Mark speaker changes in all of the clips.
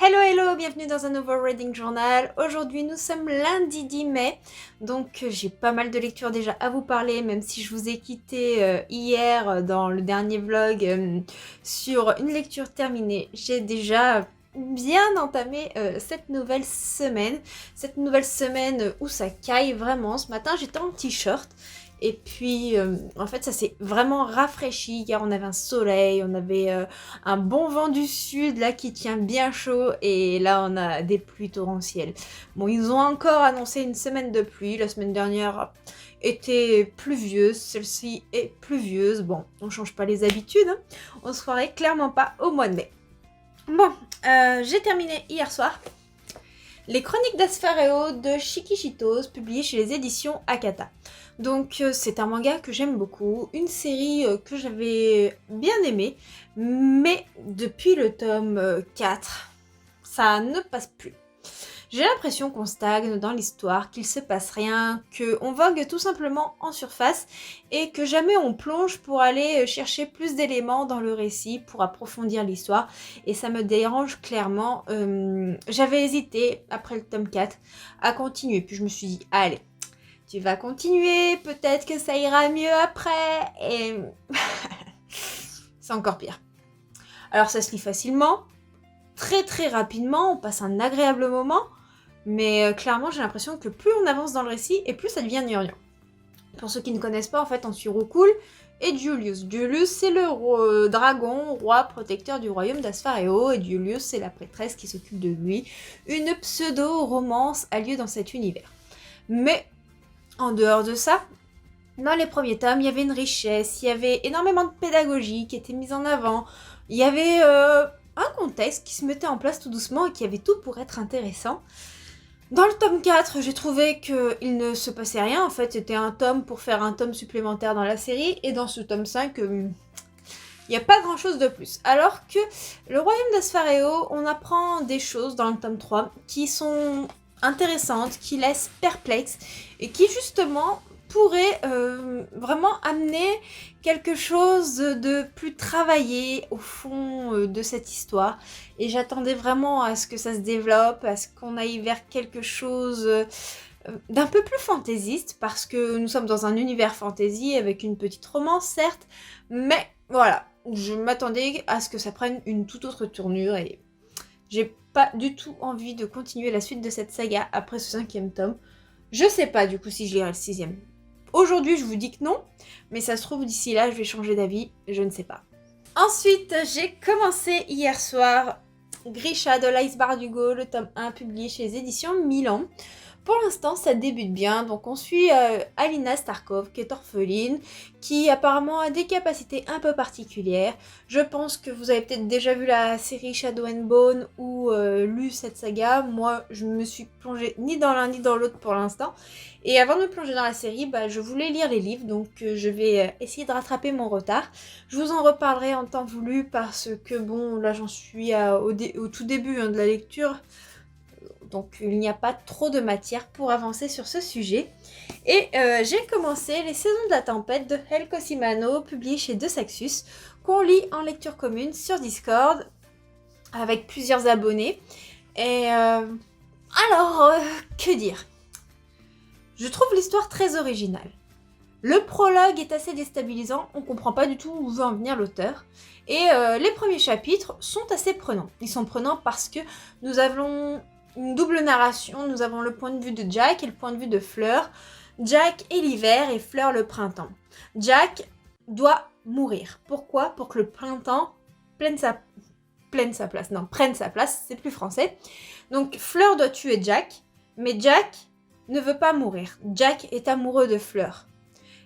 Speaker 1: Hello, bienvenue dans un nouveau Reading Journal. Aujourd'hui nous sommes lundi 10 mai, donc j'ai pas mal de lectures déjà à vous parler, même si je vous ai quitté hier dans le dernier vlog sur une lecture terminée. J'ai déjà bien entamé cette nouvelle semaine où ça caille vraiment. Ce matin j'étais en t-shirt. Et puis, en fait, ça s'est vraiment rafraîchi. Hier, on avait un soleil, on avait un bon vent du sud, là, qui tient bien chaud. Et là, on a des pluies torrentielles. Bon, ils ont encore annoncé une semaine de pluie. La semaine dernière était pluvieuse. Celle-ci est pluvieuse. Bon, on change pas les habitudes, hein. On se croirait clairement pas au mois de mai. Bon, j'ai terminé hier soir les Chroniques d'Aspharéo de Shikishitos, publiées chez les éditions Akata. Donc c'est un manga que j'aime beaucoup, une série que j'avais bien aimée, mais depuis le tome 4, ça ne passe plus. J'ai l'impression qu'on stagne dans l'histoire, qu'il se passe rien, qu'on vogue tout simplement en surface et que jamais on plonge pour aller chercher plus d'éléments dans le récit, pour approfondir l'histoire. Et ça me dérange clairement. J'avais hésité, après le tome 4, à continuer. Puis je me suis dit, allez, tu vas continuer, peut-être que ça ira mieux après. Et c'est encore pire. Alors ça se lit facilement, très rapidement, on passe un agréable moment. Mais clairement, j'ai l'impression que plus on avance dans le récit, et plus ça devient gnangnan. Pour ceux qui ne connaissent pas, en fait, on suit Rukul et Julius. Julius, c'est le dragon, roi protecteur du royaume d'Aspharéo, et Julius, c'est la prêtresse qui s'occupe de lui. Une pseudo-romance a lieu dans cet univers. Mais, en dehors de ça, dans les premiers tomes, il y avait une richesse, il y avait énormément de pédagogie qui était mise en avant, il y avait un contexte qui se mettait en place tout doucement et qui avait tout pour être intéressant. Dans le tome 4, j'ai trouvé qu'il ne se passait rien. En fait, c'était un tome pour faire un tome supplémentaire dans la série. Et dans ce tome 5, il n'y a pas grand-chose de plus. Alors que le royaume d'Aspharéo, on apprend des choses dans le tome 3 qui sont intéressantes, qui laissent perplexes et qui justement pourraient vraiment amener quelque chose de plus travaillé au fond de cette histoire. Et j'attendais vraiment à ce que ça se développe, à ce qu'on aille vers quelque chose d'un peu plus fantaisiste, parce que nous sommes dans un univers fantasy avec une petite romance, certes, mais voilà, je m'attendais à ce que ça prenne une toute autre tournure et j'ai pas du tout envie de continuer la suite de cette saga après ce 5e tome. Je sais pas du coup si je lirai le 6e. Aujourd'hui, je vous dis que non, mais ça se trouve d'ici là, je vais changer d'avis, je ne sais pas. Ensuite, j'ai commencé hier soir Grisha de l'Ice Bardugo, le tome 1 publié chez les éditions Milan. Pour l'instant, ça débute bien, donc on suit Alina Starkov, qui est orpheline, qui apparemment a des capacités un peu particulières. Je pense que vous avez peut-être déjà vu la série Shadow and Bone ou lu cette saga. Moi, je me suis plongée ni dans l'un ni dans l'autre pour l'instant. Et avant de me plonger dans la série, je voulais lire les livres, donc je vais essayer de rattraper mon retard. Je vous en reparlerai en temps voulu parce que bon, là j'en suis au tout début de la lecture. Donc il n'y a pas trop de matière pour avancer sur ce sujet. Et j'ai commencé Les Saisons de la Tempête de Helco Simano, publié chez De Saxus, qu'on lit en lecture commune sur Discord, avec plusieurs abonnés. Et alors, que dire ? Je trouve l'histoire très originale. Le prologue est assez déstabilisant, on comprend pas du tout où veut en venir l'auteur. Et les premiers chapitres sont assez prenants. Ils sont prenants parce que nous avons une double narration. Nous avons le point de vue de Jack et le point de vue de Fleur. Jack est l'hiver et Fleur le printemps. Jack doit mourir. Pourquoi ? Pour que le printemps prenne sa place, c'est plus français. Donc Fleur doit tuer Jack, mais Jack ne veut pas mourir. Jack est amoureux de Fleur.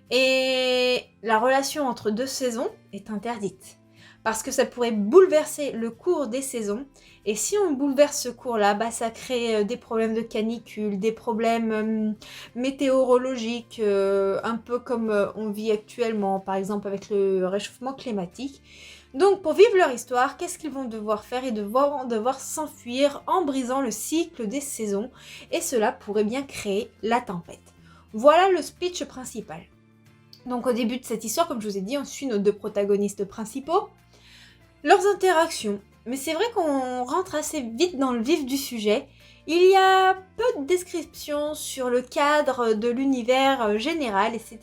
Speaker 1: Et la relation entre deux saisons est interdite. Parce que ça pourrait bouleverser le cours des saisons. Et si on bouleverse ce cours-là, ça crée des problèmes de canicule, des problèmes météorologiques, un peu comme on vit actuellement, par exemple avec le réchauffement climatique. Donc pour vivre leur histoire, qu'est-ce qu'ils vont devoir faire ? Ils vont devoir s'enfuir en brisant le cycle des saisons. Et cela pourrait bien créer la tempête. Voilà le speech principal. Donc au début de cette histoire, comme je vous ai dit, on suit nos deux protagonistes principaux. Leurs interactions, mais c'est vrai qu'on rentre assez vite dans le vif du sujet. Il y a peu de descriptions sur le cadre de l'univers général et c'est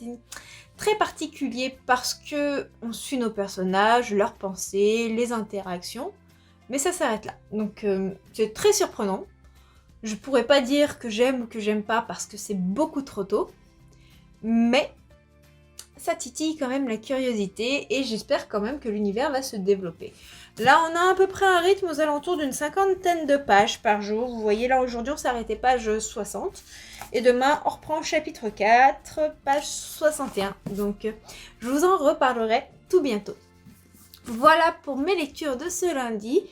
Speaker 1: très particulier parce que on suit nos personnages, leurs pensées, les interactions, mais ça s'arrête là. Donc c'est très surprenant. Je pourrais pas dire que j'aime ou que j'aime pas parce que c'est beaucoup trop tôt, mais ça titille quand même la curiosité et j'espère quand même que l'univers va se développer. Là, on a à peu près un rythme aux alentours d'une 50aine de pages par jour. Vous voyez, là, aujourd'hui, on s'est arrêté page 60. Et demain, on reprend chapitre 4, page 61. Donc, je vous en reparlerai tout bientôt. Voilà pour mes lectures de ce lundi.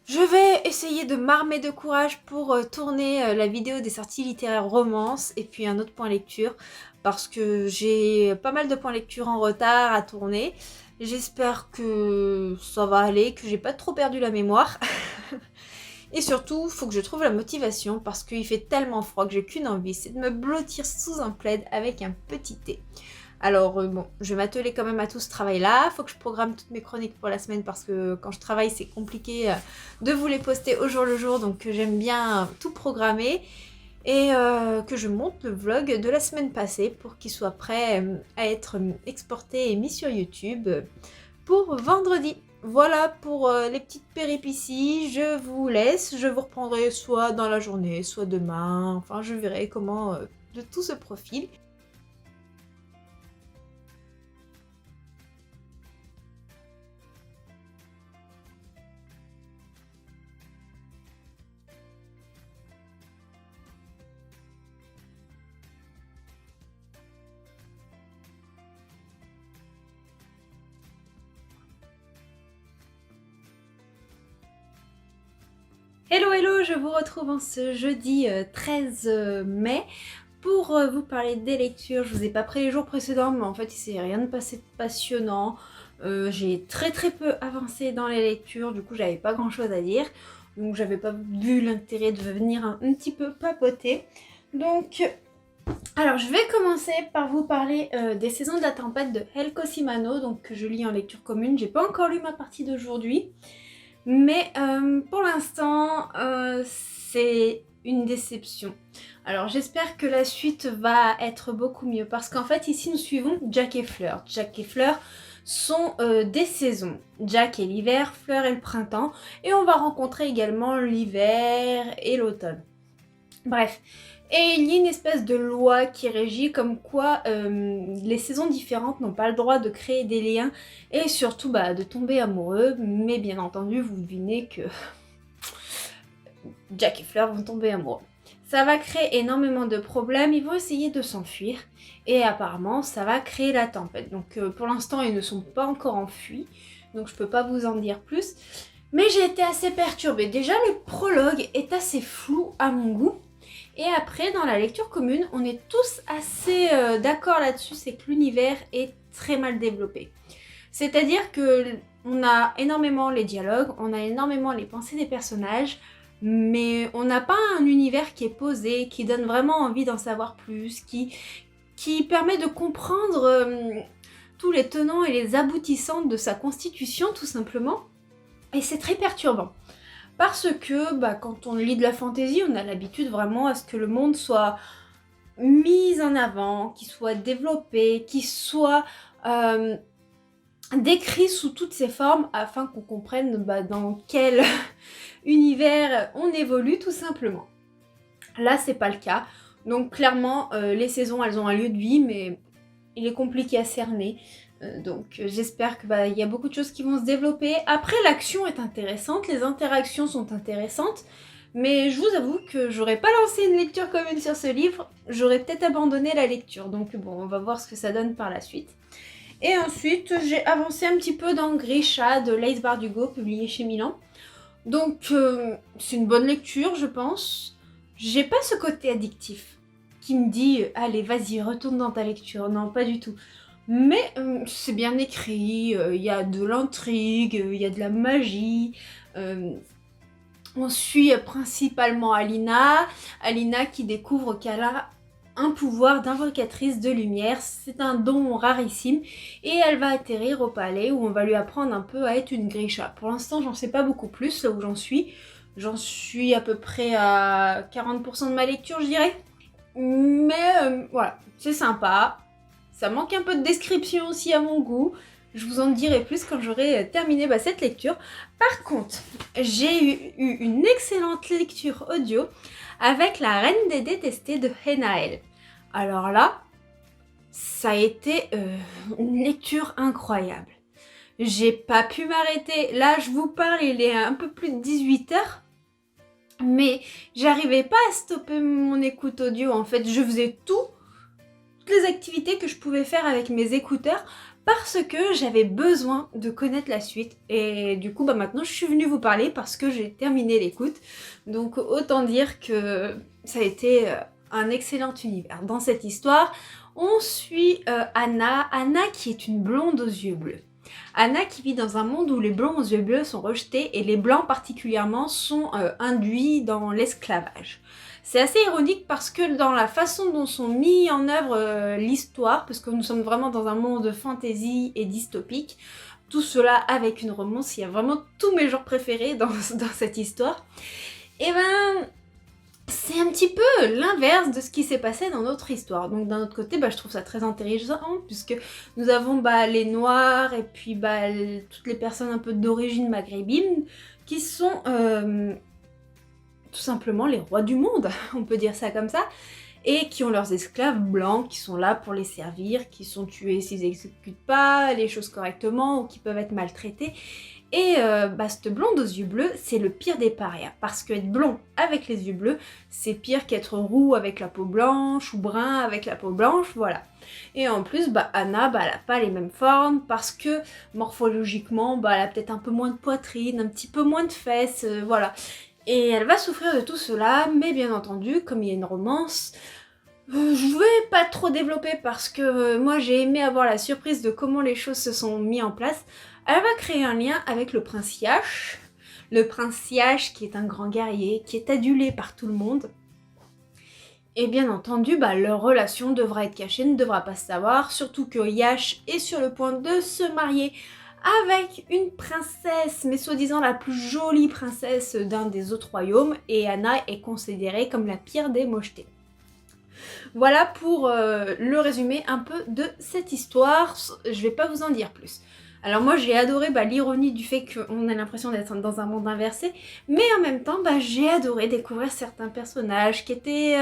Speaker 1: Je vais essayer de m'armer de courage pour tourner la vidéo des sorties littéraires romances et puis un autre point lecture parce que j'ai pas mal de points lecture en retard à tourner. J'espère que ça va aller, que j'ai pas trop perdu la mémoire. Et surtout, il faut que je trouve la motivation parce qu'il fait tellement froid que j'ai qu'une envie, c'est de me blottir sous un plaid avec un petit thé. Alors bon, je vais m'atteler quand même à tout ce travail-là. Faut que je programme toutes mes chroniques pour la semaine parce que quand je travaille, c'est compliqué de vous les poster au jour le jour. Donc j'aime bien tout programmer et que je monte le vlog de la semaine passée pour qu'il soit prêt à être exporté et mis sur YouTube pour vendredi. Voilà pour les petites péripéties, je vous laisse, je vous reprendrai soit dans la journée, soit demain, enfin je verrai comment de tout se profile. Hello hello, je vous retrouve en ce jeudi 13 mai pour vous parler des lectures. Je vous ai pas pris les jours précédents, mais en fait il s'est rien de passé de passionnant. J'ai très peu avancé dans les lectures, du coup j'avais pas grand chose à dire. Donc j'avais pas vu l'intérêt de venir un petit peu papoter. Donc, alors je vais commencer par vous parler des Saisons de la Tempête de Helco Simano, donc que je lis en lecture commune. J'ai pas encore lu ma partie d'aujourd'hui. Mais pour l'instant, c'est une déception. Alors j'espère que la suite va être beaucoup mieux parce qu'en fait ici nous suivons Jack et Fleur. Jack et Fleur sont des saisons. Jack est l'hiver, Fleur est le printemps et on va rencontrer également l'hiver et l'automne. Bref. Et il y a une espèce de loi qui régit comme quoi les saisons différentes n'ont pas le droit de créer des liens et surtout de tomber amoureux. Mais bien entendu, vous devinez que Jack et Fleur vont tomber amoureux. Ça va créer énormément de problèmes, ils vont essayer de s'enfuir et apparemment ça va créer la tempête. Donc pour l'instant ils ne sont pas encore enfuis, donc je peux pas vous en dire plus. Mais j'ai été assez perturbée. Déjà le prologue est assez flou à mon goût. Et après, dans la lecture commune, on est tous assez d'accord là-dessus, c'est que l'univers est très mal développé. C'est-à-dire que on a énormément les dialogues, on a énormément les pensées des personnages, mais on n'a pas un univers qui est posé, qui donne vraiment envie d'en savoir plus, qui permet de comprendre tous les tenants et les aboutissants de sa constitution, tout simplement. Et c'est très perturbant. Parce que quand on lit de la fantasy, on a l'habitude vraiment à ce que le monde soit mis en avant, qu'il soit développé, qu'il soit décrit sous toutes ses formes afin qu'on comprenne dans quel univers on évolue tout simplement. Là, c'est pas le cas. Donc clairement, les saisons, elles ont un lieu de vie, mais il est compliqué à cerner. Donc j'espère que y a beaucoup de choses qui vont se développer. Après, l'action est intéressante, les interactions sont intéressantes, mais je vous avoue que j'aurais pas lancé une lecture commune sur ce livre, j'aurais peut-être abandonné la lecture. Donc bon, on va voir ce que ça donne par la suite. Et ensuite, j'ai avancé un petit peu dans Grisha de Laïs Bardugo, publié chez Milan. Donc c'est une bonne lecture, je pense. J'ai pas ce côté addictif qui me dit « Allez, vas-y, retourne dans ta lecture ». Non, pas du tout. Mais c'est bien écrit, il y a de l'intrigue, il y a de la magie. On suit principalement Alina. Alina qui découvre qu'elle a un pouvoir d'invocatrice de lumière. C'est un don rarissime et elle va atterrir au palais où on va lui apprendre un peu à être une Grisha. Pour l'instant, j'en sais pas beaucoup plus là où j'en suis. J'en suis à peu près à 40% de ma lecture, je dirais. Mais voilà, c'est sympa. Ça manque un peu de description aussi à mon goût. Je vous en dirai plus quand j'aurai terminé cette lecture. Par contre, j'ai eu une excellente lecture audio avec La Reine des Détestés de Hennael. Alors là, ça a été une lecture incroyable. J'ai pas pu m'arrêter. Là, je vous parle, il est un peu plus de 18h. Mais j'arrivais pas à stopper mon écoute audio. En fait, je faisais toutes les activités que je pouvais faire avec mes écouteurs parce que j'avais besoin de connaître la suite. Et du coup, maintenant, je suis venue vous parler parce que j'ai terminé l'écoute. Donc, autant dire que ça a été un excellent univers. Dans cette histoire, on suit Anna qui est une blonde aux yeux bleus. Anna qui vit dans un monde où les blonds aux yeux bleus sont rejetés et les blancs particulièrement sont induits dans l'esclavage. C'est assez ironique parce que dans la façon dont sont mis en œuvre l'histoire, parce que nous sommes vraiment dans un monde fantasy et dystopique, tout cela avec une romance, il y a vraiment tous mes genres préférés dans cette histoire, et c'est un petit peu l'inverse de ce qui s'est passé dans notre histoire. Donc d'un autre côté, je trouve ça très intéressant puisque nous avons les Noirs et puis toutes les personnes un peu d'origine maghrébine qui sont tout simplement les rois du monde, on peut dire ça comme ça, et qui ont leurs esclaves blancs qui sont là pour les servir, qui sont tués s'ils n'exécutent pas les choses correctement ou qui peuvent être maltraités. Et cette blonde aux yeux bleus, c'est le pire des parias, parce qu'être blond avec les yeux bleus, c'est pire qu'être roux avec la peau blanche, ou brun avec la peau blanche, voilà. Et en plus, Anna, elle n'a pas les mêmes formes, parce que morphologiquement, elle a peut-être un peu moins de poitrine, un petit peu moins de fesses, voilà. Et elle va souffrir de tout cela, mais bien entendu, comme il y a une romance, je vais pas trop développer parce que moi j'ai aimé avoir la surprise de comment les choses se sont mises en place. Elle va créer un lien avec le prince Yash. Le prince Yash qui est un grand guerrier, qui est adulé par tout le monde. Et bien entendu, leur relation devra être cachée, ne devra pas se savoir, surtout que Yash est sur le point de se marier avec une princesse, mais soi-disant la plus jolie princesse d'un des autres royaumes, et Anna est considérée comme la pire des mochetés. Voilà pour le résumé un peu de cette histoire, je vais pas vous en dire plus. Alors moi j'ai adoré l'ironie du fait qu'on a l'impression d'être dans un monde inversé, mais en même temps j'ai adoré découvrir certains personnages qui étaient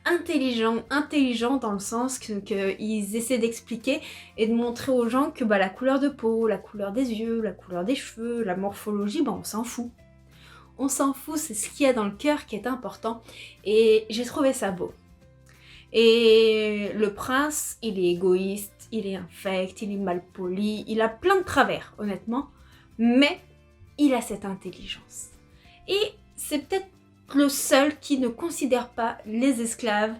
Speaker 1: intelligents dans le sens qu'ils essaient d'expliquer et de montrer aux gens que la couleur de peau, la couleur des yeux, la couleur des cheveux, la morphologie, on s'en fout. On s'en fout, c'est ce qu'il y a dans le cœur qui est important et j'ai trouvé ça beau. Et le prince, il est égoïste, il est infect, il est malpoli, il a plein de travers, honnêtement, mais il a cette intelligence. Et c'est peut-être le seul qui ne considère pas les esclaves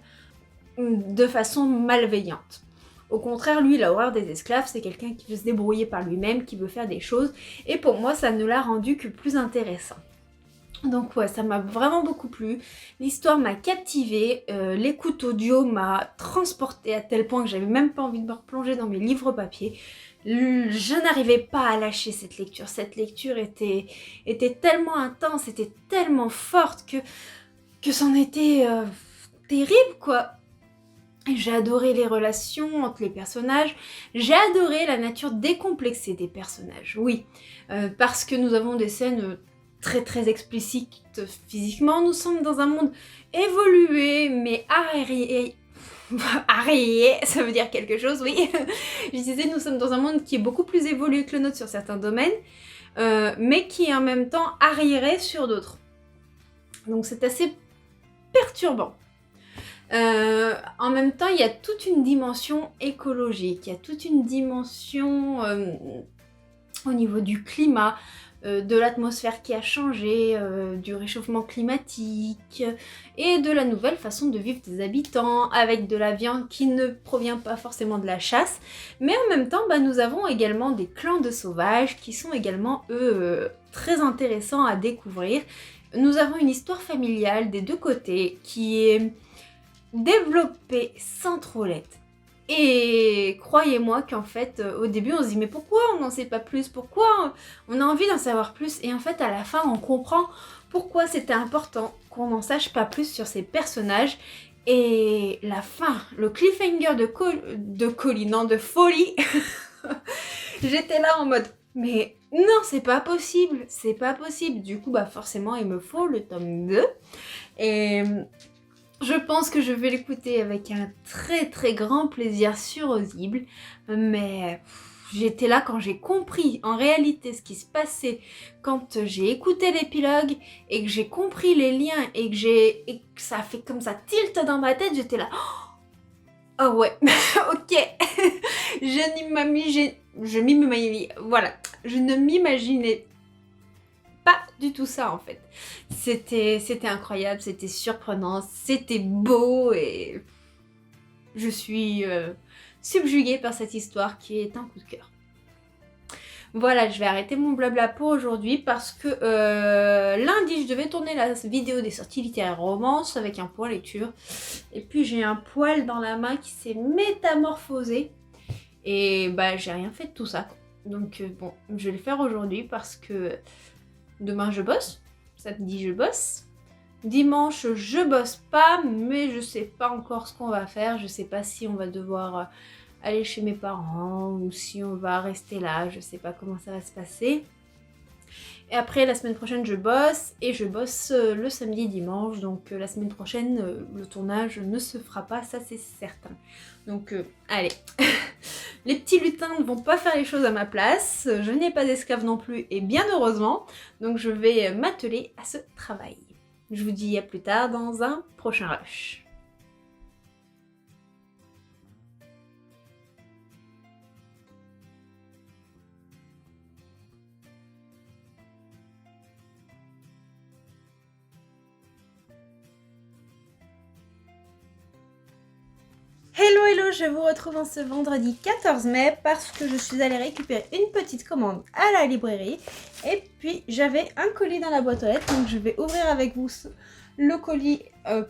Speaker 1: de façon malveillante. Au contraire, lui, il a horreur des esclaves, c'est quelqu'un qui veut se débrouiller par lui-même, qui veut faire des choses, et pour moi, ça ne l'a rendu que plus intéressant. Donc ouais, ça m'a vraiment beaucoup plu, l'histoire m'a captivée, l'écoute audio m'a transportée à tel point que j'avais même pas envie de me replonger dans mes livres papier. Je n'arrivais pas à lâcher cette lecture était tellement intense, était tellement forte que c'en était terrible quoi. J'ai adoré les relations entre les personnages, j'ai adoré la nature décomplexée des personnages, oui, parce que nous avons des scènes très très explicite physiquement, nous sommes dans un monde évolué mais arriéré, ça veut dire quelque chose, oui. Je disais, nous sommes dans un monde qui est beaucoup plus évolué que le nôtre sur certains domaines, mais qui est en même temps arriéré sur d'autres. Donc c'est assez perturbant. En même temps, il y a toute une dimension écologique, il y a toute une dimension au niveau du climat, de l'atmosphère qui a changé, du réchauffement climatique et de la nouvelle façon de vivre des habitants avec de la viande qui ne provient pas forcément de la chasse, mais en même temps nous avons également des clans de sauvages qui sont également eux très intéressants à découvrir. Nous avons une histoire familiale des deux côtés qui est développé sans trop l'être. Et croyez-moi qu'en fait, au début, on se dit mais pourquoi on n'en sait pas plus? Pourquoi on a envie d'en savoir plus? Et en fait, à la fin, on comprend pourquoi c'était important qu'on n'en sache pas plus sur ces personnages. Et la fin, le cliffhanger de folie, j'étais là en mode mais non, c'est pas possible, c'est pas possible. Du coup, bah forcément, il me faut le tome 2. Et je pense que je vais l'écouter avec un très très grand plaisir sur Audible, mais j'étais là quand j'ai compris en réalité ce qui se passait, quand j'ai écouté l'épilogue et que j'ai compris les liens et que ça a fait comme ça tilt dans ma tête, j'étais là. Oh ouais, ok, je ne m'imaginais pas du tout ça en fait. C'était incroyable, c'était surprenant, c'était beau et je suis subjuguée par cette histoire qui est un coup de cœur. Voilà, je vais arrêter mon blabla pour aujourd'hui parce que lundi, je devais tourner la vidéo des sorties littéraires romances avec un point lecture. Et puis j'ai un poil dans la main qui s'est métamorphosé. Et bah j'ai rien fait de tout ça. Donc bon, je vais le faire aujourd'hui parce que demain je bosse. Samedi je bosse. Dimanche je bosse pas, mais je sais pas encore ce qu'on va faire. Je sais pas si on va devoir aller chez mes parents ou si on va rester là, je sais pas comment ça va se passer. Et après la semaine prochaine je bosse et je bosse le samedi et dimanche, donc la semaine prochaine le tournage ne se fera pas, ça c'est certain. Donc allez, les petits lutins ne vont pas faire les choses à ma place, je n'ai pas d'esclave non plus et bien heureusement, donc je vais m'atteler à ce travail. Je vous dis à plus tard dans un prochain rush. Hello hello, je vous retrouve en ce vendredi 14 mai parce que je suis allée récupérer une petite commande à la librairie et puis j'avais un colis dans la boîte aux lettres, donc je vais ouvrir avec vous le colis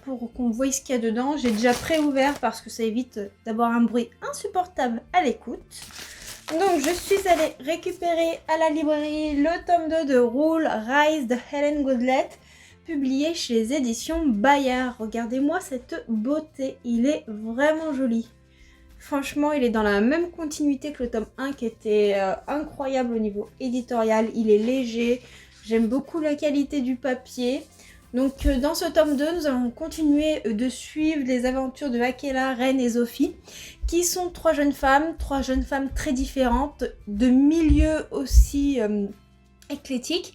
Speaker 1: pour qu'on voie ce qu'il y a dedans. J'ai déjà pré-ouvert parce que ça évite d'avoir un bruit insupportable à l'écoute. Donc je suis allée récupérer à la librairie le tome 2 de Rule Rise de Helen Goodlett, publié chez les éditions Bayard. Regardez-moi cette beauté, il est vraiment joli. Franchement, il est dans la même continuité que le tome 1 qui était incroyable au niveau éditorial. Il est léger, j'aime beaucoup la qualité du papier. Donc dans ce tome 2, nous allons continuer de suivre les aventures de Akela, Ren et Sophie, qui sont trois jeunes femmes très différentes, de milieux aussi éclectiques.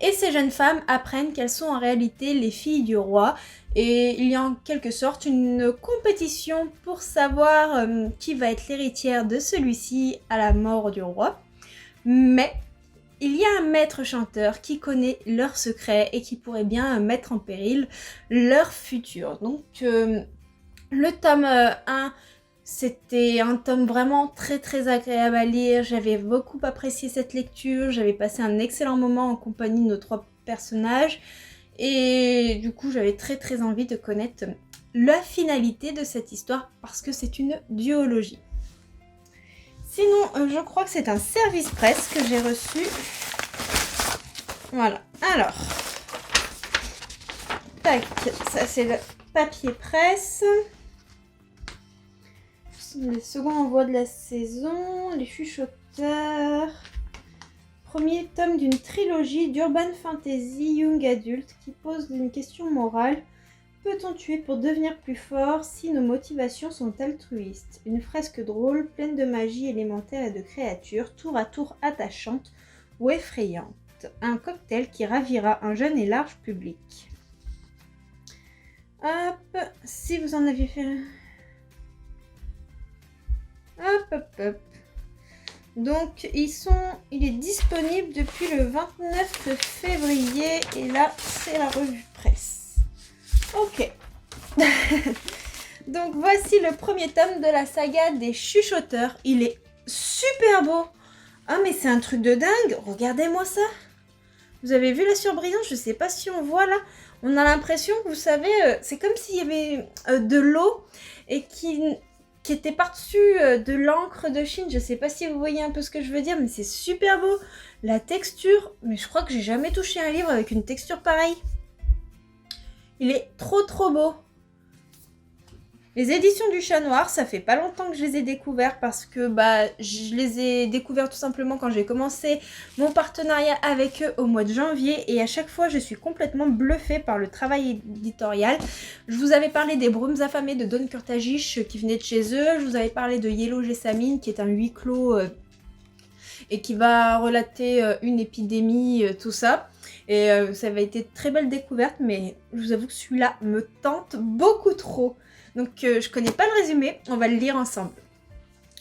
Speaker 1: Et ces jeunes femmes apprennent qu'elles sont en réalité les filles du roi. Et il y a en quelque sorte une compétition pour savoir qui va être l'héritière de celui-ci à la mort du roi. Mais il y a un maître chanteur qui connaît leurs secrets et qui pourrait bien mettre en péril leur futur. Donc le tome 1... c'était un tome vraiment très très agréable à lire, j'avais beaucoup apprécié cette lecture, j'avais passé un excellent moment en compagnie de nos trois personnages et du coup j'avais très très envie de connaître la finalité de cette histoire parce que c'est une duologie. Sinon je crois que c'est un service presse que j'ai reçu. Voilà, alors, tac, ça c'est le papier presse. Le second envoi de la saison, les chuchoteurs. Premier tome d'une trilogie d'urban fantasy young adulte qui pose une question morale. Peut-on tuer pour devenir plus fort si nos motivations sont altruistes? Une fresque drôle, pleine de magie élémentaire et de créatures, tour à tour attachantes ou effrayantes. Un cocktail qui ravira un jeune et large public. Hop, si vous en avez fait... Hop. Donc il est disponible depuis le 29 février et là c'est la revue presse. Ok. Donc voici le premier tome de la saga des chuchoteurs. Il est super beau. Ah mais c'est un truc de dingue. Regardez-moi ça. Vous avez vu la surbrillance? Je sais pas si on voit là. On a l'impression que, vous savez, c'est comme s'il y avait de l'eau et qui était par-dessus de l'encre de Chine. Je sais pas si vous voyez un peu ce que je veux dire, mais c'est super beau. La texture, mais je crois que j'ai jamais touché un livre avec une texture pareille. Il est trop beau. Les éditions du Chat Noir, ça fait pas longtemps que je les ai découverts parce que je les ai découverts tout simplement quand j'ai commencé mon partenariat avec eux au mois de janvier, et à chaque fois je suis complètement bluffée par le travail éditorial. Je vous avais parlé des Brumes affamées de Don Curtagish qui venaient de chez eux, je vous avais parlé de Yellow Jessamine qui est un huis clos et qui va relater une épidémie, tout ça. Et ça avait été très belle découverte, mais je vous avoue que celui-là me tente beaucoup trop. Donc je connais pas le résumé, on va le lire ensemble.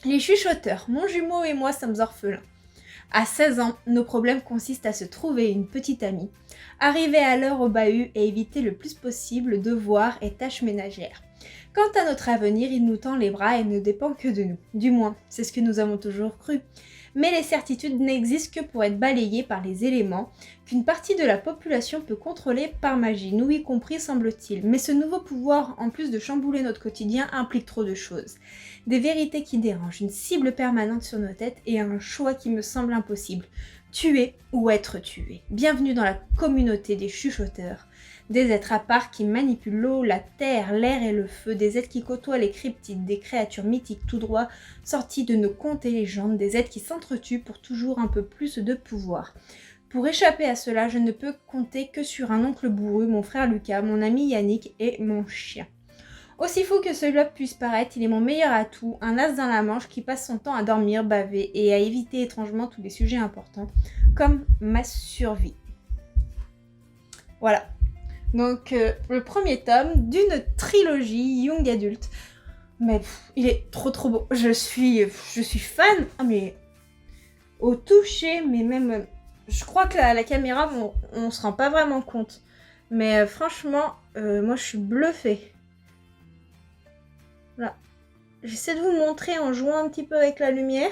Speaker 1: Les chuchoteurs, mon jumeau et moi sommes orphelins. À 16 ans, nos problèmes consistent à se trouver une petite amie, arriver à l'heure au bahut et éviter le plus possible devoirs et tâches ménagères. Quant à notre avenir, il nous tend les bras et ne dépend que de nous. Du moins, c'est ce que nous avons toujours cru. Mais les certitudes n'existent que pour être balayées par les éléments qu'une partie de la population peut contrôler par magie, nous y compris semble-t-il. Mais ce nouveau pouvoir, en plus de chambouler notre quotidien, implique trop de choses. Des vérités qui dérangent, une cible permanente sur nos têtes et un choix qui me semble impossible. Tuer ou être tué. Bienvenue dans la communauté des chuchoteurs. Des êtres à part qui manipulent l'eau, la terre, l'air et le feu, des êtres qui côtoient les cryptides, des créatures mythiques tout droit sorties de nos contes et légendes, des êtres qui s'entretuent pour toujours un peu plus de pouvoir. Pour échapper à cela, je ne peux compter que sur un oncle bourru, mon frère Lucas, mon ami Yannick et mon chien. Aussi fou que cela puisse paraître, il est mon meilleur atout, un as dans la manche qui passe son temps à dormir, baver et à éviter étrangement tous les sujets importants, comme ma survie. Voilà. Donc, le premier tome d'une trilogie Young Adult. Mais il est trop beau. Je suis fan. Ah, mais au toucher, mais même... je crois que la caméra, on se rend pas vraiment compte. Mais franchement, moi, je suis bluffée. Voilà. J'essaie de vous montrer en jouant un petit peu avec la lumière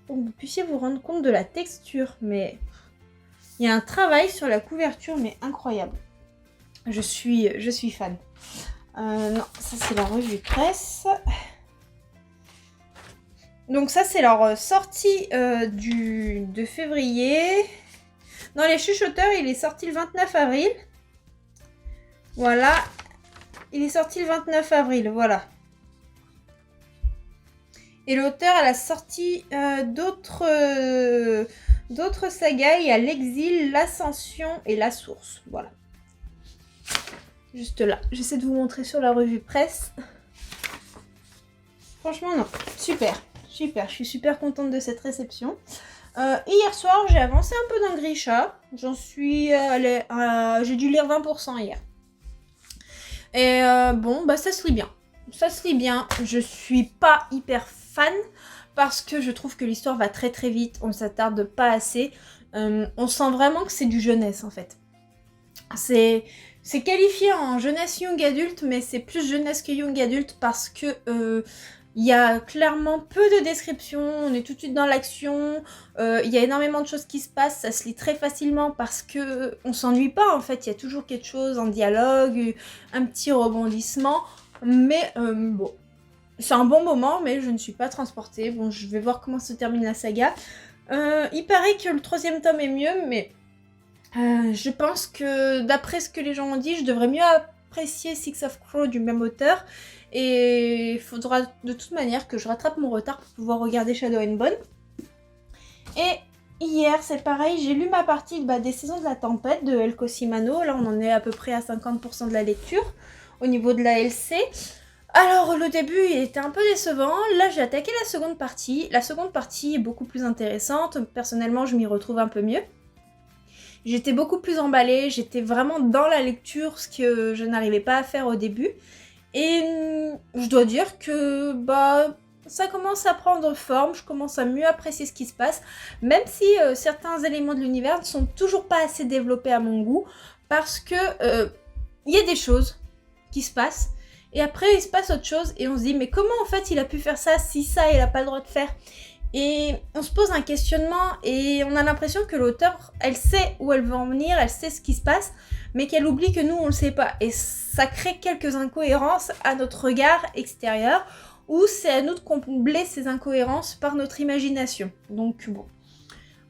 Speaker 1: pour que vous puissiez vous rendre compte de la texture. Mais il y a un travail sur la couverture, mais incroyable. Je suis fan. Non, ça c'est la revue presse. Donc ça c'est leur sortie de février. Non, les chuchoteurs, il est sorti le 29 avril. Voilà. Il est sorti le 29 avril, voilà. Et l'auteur, elle a sorti d'autres sagas. Il y a l'Exil, l'Ascension et la Source. Voilà. Juste là. J'essaie de vous montrer sur la revue presse. Franchement, non. Super. Je suis super contente de cette réception. Hier soir, j'ai avancé un peu dans Grisha. J'en suis allée... j'ai dû lire 20% hier. Et ça se lit bien. Ça se lit bien. Je suis pas hyper fan parce que je trouve que l'histoire va très très vite. On s'attarde pas assez. On sent vraiment que c'est du jeunesse en fait. C'est qualifié en jeunesse young adulte, mais c'est plus jeunesse que young adulte parce que il y a clairement peu de descriptions, on est tout de suite dans l'action, il y a énormément de choses qui se passent, ça se lit très facilement parce que on s'ennuie pas en fait, il y a toujours quelque chose en dialogue, un petit rebondissement, mais bon, c'est un bon moment, mais je ne suis pas transportée. Bon, je vais voir comment se termine la saga. Il paraît que le 3e tome est mieux, mais je pense que d'après ce que les gens ont dit, je devrais mieux apprécier Six of Crows du même auteur. Et il faudra de toute manière que je rattrape mon retard pour pouvoir regarder Shadow and Bone. Et hier, c'est pareil, j'ai lu ma partie des Saisons de la Tempête de Elko Simano. Là, on en est à peu près à 50% de la lecture au niveau de la LC. Alors, le début, il était un peu décevant. Là, j'ai attaqué la seconde partie. La seconde partie est beaucoup plus intéressante. Personnellement, je m'y retrouve un peu mieux. J'étais beaucoup plus emballée. J'étais vraiment dans la lecture, ce que je n'arrivais pas à faire au début. Et je dois dire que ça commence à prendre forme, je commence à mieux apprécier ce qui se passe, même si certains éléments de l'univers ne sont toujours pas assez développés à mon goût, parce que il y a des choses qui se passent, et après il se passe autre chose, et on se dit mais comment en fait il a pu faire ça, si ça il a pas le droit de faire? Et on se pose un questionnement, et on a l'impression que l'auteur, elle sait où elle veut en venir, elle sait ce qui se passe, mais qu'elle oublie que nous, on le sait pas. Et ça crée quelques incohérences à notre regard extérieur, ou c'est à nous de combler ces incohérences par notre imagination. Donc bon,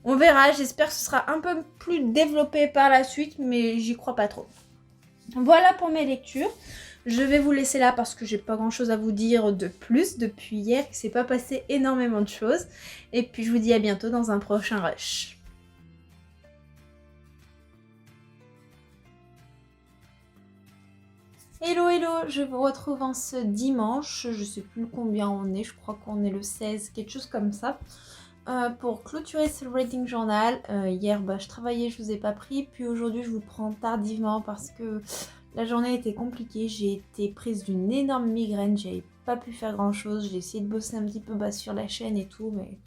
Speaker 1: on verra, j'espère que ce sera un peu plus développé par la suite, mais j'y crois pas trop. Voilà pour mes lectures. Je vais vous laisser là parce que j'ai pas grand chose à vous dire de plus depuis hier, il s'est pas passé énormément de choses. Et puis je vous dis à bientôt dans un prochain rush. Hello hello, je vous retrouve en ce dimanche, je sais plus combien on est, je crois qu'on est le 16, quelque chose comme ça. Pour clôturer ce reading journal, hier je travaillais, je vous ai pas pris, puis aujourd'hui je vous prends tardivement parce que la journée était compliquée, j'ai été prise d'une énorme migraine, j'avais pas pu faire grand chose, j'ai essayé de bosser un petit peu sur la chaîne et tout, mais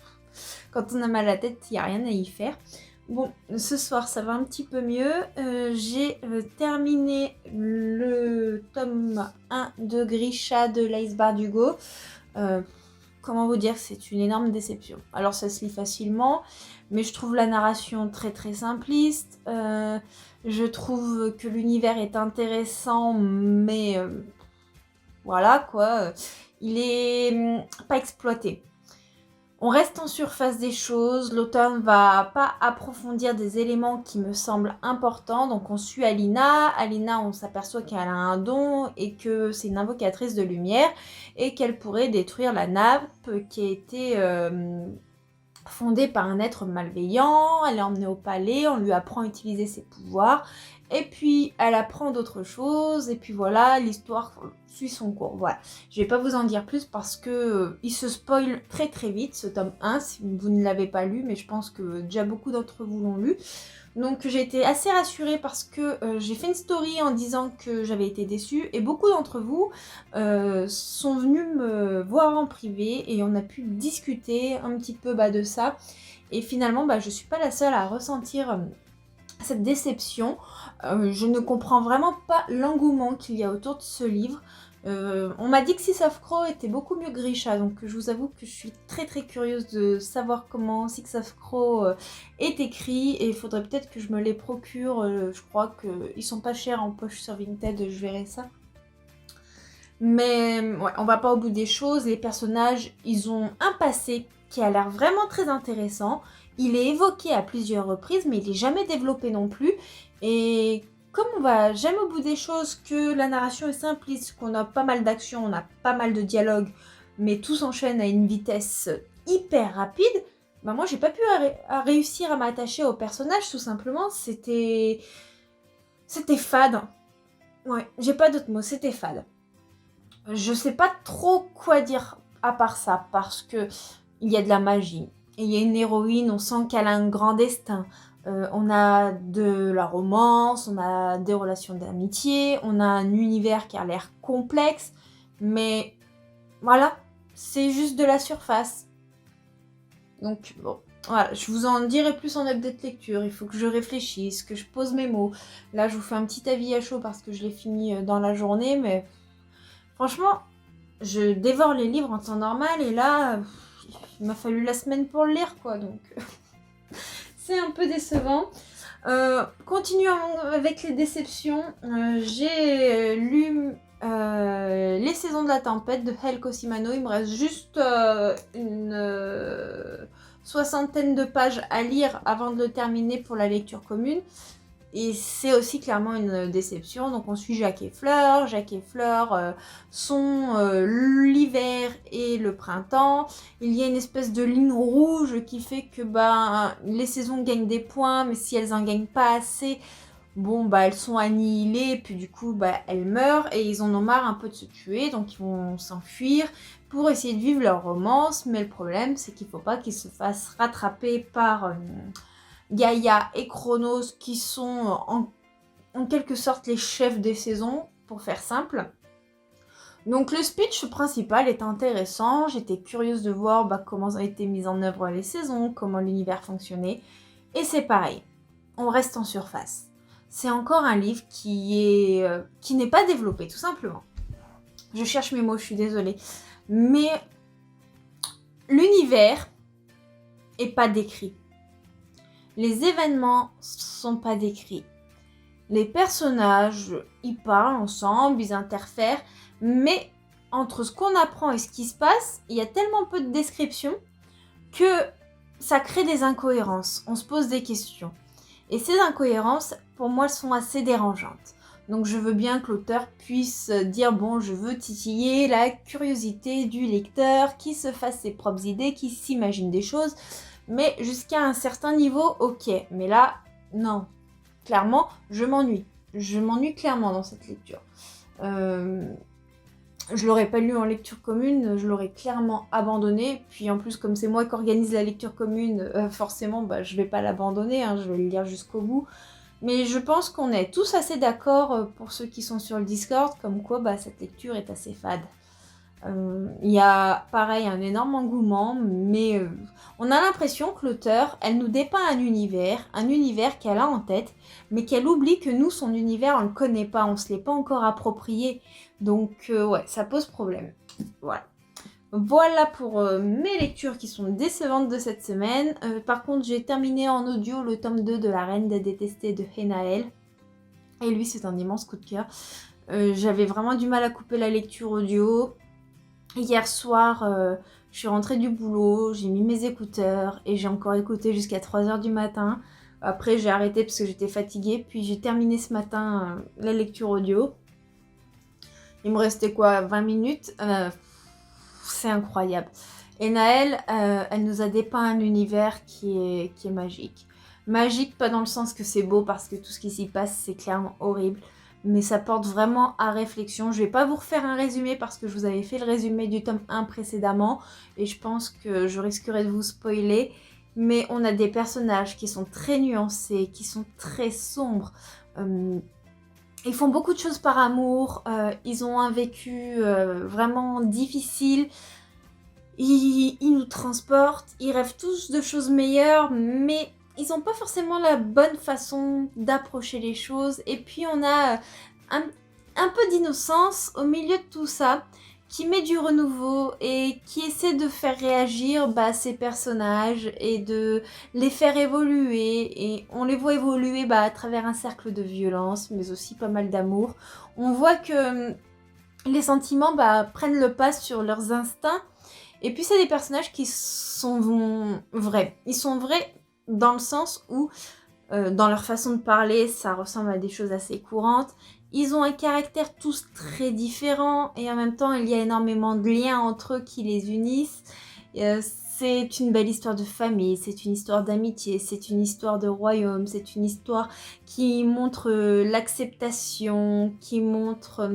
Speaker 1: quand on a mal à la tête, il n'y a rien à y faire. Bon, ce soir ça va un petit peu mieux, j'ai terminé le tome 1 de Grisha de l'Ice Bardugo. Comment vous dire, c'est une énorme déception. Alors ça se lit facilement, mais je trouve la narration très très simpliste. Je trouve que l'univers est intéressant, mais voilà quoi, il est pas exploité. On reste en surface des choses, l'auteur ne va pas approfondir des éléments qui me semblent importants, donc on suit Alina. Alina, on s'aperçoit qu'elle a un don et que c'est une invocatrice de lumière et qu'elle pourrait détruire la nappe qui a été fondée par un être malveillant. Elle est emmenée au palais, on lui apprend à utiliser ses pouvoirs et puis elle apprend d'autres choses et puis voilà, l'histoire suit son cours. Voilà, je vais pas vous en dire plus parce que il se spoil très très vite ce tome 1 si vous ne l'avez pas lu, mais je pense que déjà beaucoup d'entre vous l'ont lu. Donc j'ai été assez rassurée parce que j'ai fait une story en disant que j'avais été déçue et beaucoup d'entre vous sont venus me voir en privé et on a pu discuter un petit peu de ça. Et finalement, je suis pas la seule à ressentir cette déception. Je ne comprends vraiment pas l'engouement qu'il y a autour de ce livre. On m'a dit que Six of Crow était beaucoup mieux que Grisha, donc je vous avoue que je suis très très curieuse de savoir comment Six of Crow est écrit et il faudrait peut-être que je me les procure. Je crois qu'ils sont pas chers en poche sur Vinted, je verrai ça. Mais ouais, on va pas au bout des choses. Les personnages, ils ont un passé qui a l'air vraiment très intéressant. Il est évoqué à plusieurs reprises, mais il est jamais développé non plus. Et comme on va jamais au bout des choses, que la narration est simpliste, qu'on a pas mal d'actions, on a pas mal de dialogues, mais tout s'enchaîne à une vitesse hyper rapide, moi j'ai pas pu réussir à m'attacher au personnage, tout simplement. C'était fade. Ouais, j'ai pas d'autres mots, c'était fade. Je sais pas trop quoi dire à part ça, parce que il y a de la magie. Et il y a une héroïne, on sent qu'elle a un grand destin. On a de la romance, on a des relations d'amitié, on a un univers qui a l'air complexe, mais voilà, c'est juste de la surface. Donc bon, voilà, je vous en dirai plus en update lecture, il faut que je réfléchisse, que je pose mes mots. Là, je vous fais un petit avis à chaud parce que je l'ai fini dans la journée, mais franchement, je dévore les livres en temps normal et là, il m'a fallu la semaine pour le lire, quoi, donc c'est un peu décevant. Continuons avec les déceptions. J'ai lu Les Saisons de la Tempête de Hale Cosimano. Il me reste juste une soixantaine de pages à lire avant de le terminer pour la lecture commune. Et c'est aussi clairement une déception. Donc on suit Jacques et Fleur. Jacques et Fleur sont l'hiver et le printemps. Il y a une espèce de ligne rouge qui fait que les saisons gagnent des points, mais si elles en gagnent pas assez, elles sont annihilées, puis du coup elles meurent et ils en ont marre un peu de se tuer, donc ils vont s'enfuir pour essayer de vivre leur romance. Mais le problème, c'est qu'il faut pas qu'ils se fassent rattraper par Gaïa et Chronos, qui sont en quelque sorte les chefs des saisons, pour faire simple. Donc le speech principal est intéressant, j'étais curieuse de voir comment ont été mises en œuvre les saisons, comment l'univers fonctionnait, et c'est pareil, on reste en surface. C'est encore un livre qui n'est pas développé, tout simplement. Je cherche mes mots, je suis désolée. Mais l'univers est pas décrit. Les événements sont pas décrits. Les personnages, ils parlent ensemble, ils interfèrent, mais entre ce qu'on apprend et ce qui se passe, il y a tellement peu de descriptions que ça crée des incohérences. On se pose des questions. Et ces incohérences, pour moi, sont assez dérangeantes. Donc je veux bien que l'auteur puisse dire, bon, je veux titiller la curiosité du lecteur, qui se fasse ses propres idées, qui s'imagine des choses, mais jusqu'à un certain niveau, ok. Mais là, non. Clairement, je m'ennuie. Je m'ennuie clairement dans cette lecture. Je l'aurais pas lu en lecture commune, je l'aurais clairement abandonné. Puis en plus, comme c'est moi qui organise la lecture commune, forcément, je vais pas l'abandonner, hein, je vais le lire jusqu'au bout. Mais je pense qu'on est tous assez d'accord, pour ceux qui sont sur le Discord, comme quoi cette lecture est assez fade. Il y a pareil un énorme engouement, mais on a l'impression que l'auteur, elle nous dépeint un univers qu'elle a en tête, mais qu'elle oublie que nous, son univers, on le connaît pas, on se l'est pas encore approprié. Donc ouais, ça pose problème. Voilà. Voilà pour mes lectures qui sont décevantes de cette semaine. Par contre, j'ai terminé en audio le tome 2 de La Reine des Détestés de Henaël. Et lui, c'est un immense coup de cœur. J'avais vraiment du mal à couper la lecture audio. Hier soir, je suis rentrée du boulot, j'ai mis mes écouteurs et j'ai encore écouté jusqu'à 3h du matin. Après, j'ai arrêté parce que j'étais fatiguée. Puis j'ai terminé ce matin la lecture audio. Il me restait 20 minutes. C'est incroyable. Et Naël, elle nous a dépeint un univers qui est magique. Magique, pas dans le sens que c'est beau, parce que tout ce qui s'y passe, c'est clairement horrible. Mais ça porte vraiment à réflexion. Je vais pas vous refaire un résumé parce que je vous avais fait le résumé du tome 1 précédemment. Et je pense que je risquerais de vous spoiler. Mais on a des personnages qui sont très nuancés, qui sont très sombres. Ils font beaucoup de choses par amour. Ils ont un vécu vraiment difficile. Ils nous transportent. Ils rêvent tous de choses meilleures. Mais ils n'ont pas forcément la bonne façon d'approcher les choses. Et puis on a un peu d'innocence au milieu de tout ça, qui met du renouveau et qui essaie de faire réagir ces personnages et de les faire évoluer. Et on les voit évoluer à travers un cercle de violence, mais aussi pas mal d'amour. On voit que les sentiments prennent le pas sur leurs instincts. Et puis c'est des personnages qui sont vrais. Ils sont vrais dans le sens où, dans leur façon de parler, ça ressemble à des choses assez courantes. Ils ont un caractère tous très différent et en même temps, il y a énormément de liens entre eux qui les unissent. C'est une belle histoire de famille, c'est une histoire d'amitié, c'est une histoire de royaume, c'est une histoire qui montre l'acceptation, qui montre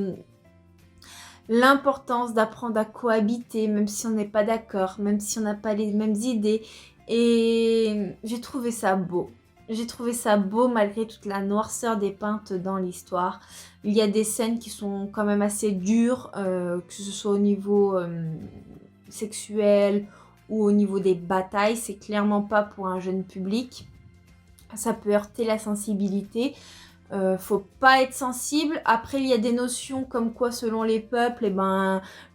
Speaker 1: l'importance d'apprendre à cohabiter, même si on n'est pas d'accord, même si on n'a pas les mêmes idées. Et j'ai trouvé ça beau. J'ai trouvé ça beau malgré toute la noirceur dépeinte dans l'histoire. Il y a des scènes qui sont quand même assez dures, que ce soit au niveau sexuel ou au niveau des batailles. C'est clairement pas pour un jeune public. Ça peut heurter la sensibilité. Faut pas être sensible. Après, il y a des notions comme quoi, selon les peuples,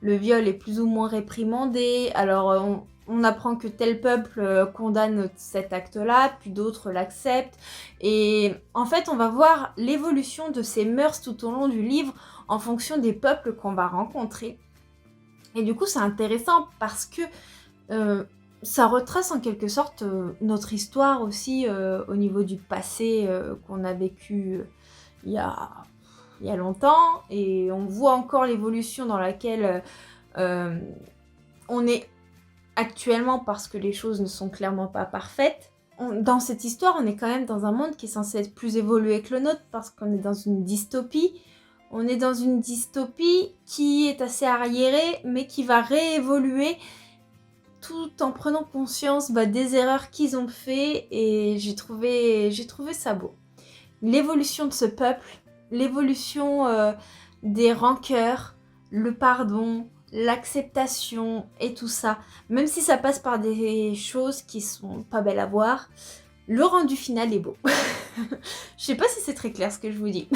Speaker 1: le viol est plus ou moins réprimandé. Alors, on apprend que tel peuple condamne cet acte-là, puis d'autres l'acceptent. Et en fait, on va voir l'évolution de ces mœurs tout au long du livre en fonction des peuples qu'on va rencontrer. Et du coup, c'est intéressant parce que ça retrace en quelque sorte notre histoire aussi au niveau du passé qu'on a vécu il y a longtemps. Et on voit encore l'évolution dans laquelle on est actuellement parce que les choses ne sont clairement pas parfaites. Dans cette histoire, on est quand même dans un monde qui est censé être plus évolué que le nôtre parce qu'on est dans une dystopie. On est dans une dystopie qui est assez arriérée mais qui va réévoluer tout en prenant conscience des erreurs qu'ils ont fait. Et j'ai trouvé ça beau. L'évolution de ce peuple, l'évolution des rancœurs, le pardon, l'acceptation et tout ça, même si ça passe par des choses qui sont pas belles à voir, le rendu final est beau. Je sais pas si c'est très clair ce que je vous dis.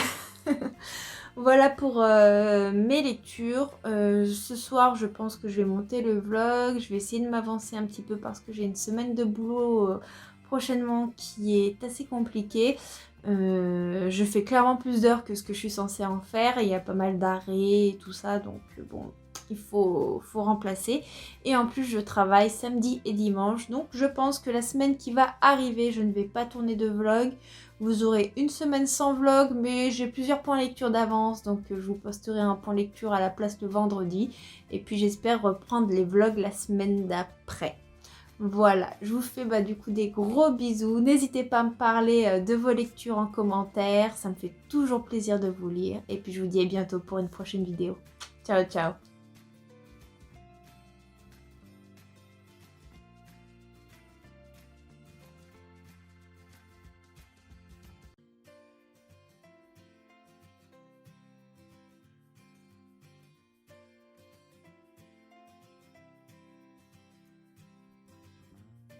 Speaker 1: Voilà pour mes lectures. Ce soir, je pense que je vais monter le vlog. Je vais essayer de m'avancer un petit peu parce que j'ai une semaine de boulot prochainement qui est assez compliquée. Je fais clairement plus d'heures que ce que je suis censée en faire. Il y a pas mal d'arrêts et tout ça, donc bon, il faut remplacer. Et en plus, je travaille samedi et dimanche, donc je pense que la semaine qui va arriver, je ne vais pas tourner de vlog. Vous aurez une semaine sans vlog, mais j'ai plusieurs points lecture d'avance, donc je vous posterai un point lecture à la place le vendredi. Et puis j'espère reprendre les vlogs la semaine d'après. Voilà, je vous fais du coup des gros bisous. N'hésitez pas à me parler de vos lectures en commentaire. Ça me fait toujours plaisir de vous lire. Et puis je vous dis à bientôt pour une prochaine vidéo. Ciao, ciao!